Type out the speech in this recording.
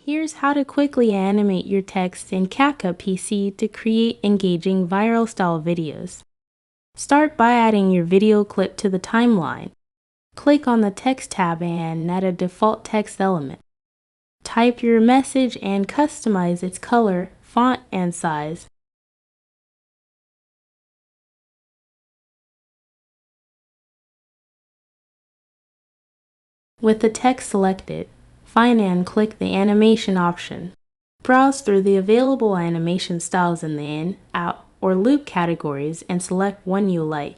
Here's how to quickly animate your text in CapCut PC to create engaging viral style videos. Start by adding your video clip to the timeline. Click on the Text tab and add a default text element. Type your message and customize its color, font, and size. With the text selected, find and click the animation option. Browse through the available animation styles in the in, out, or loop categories and select one you like.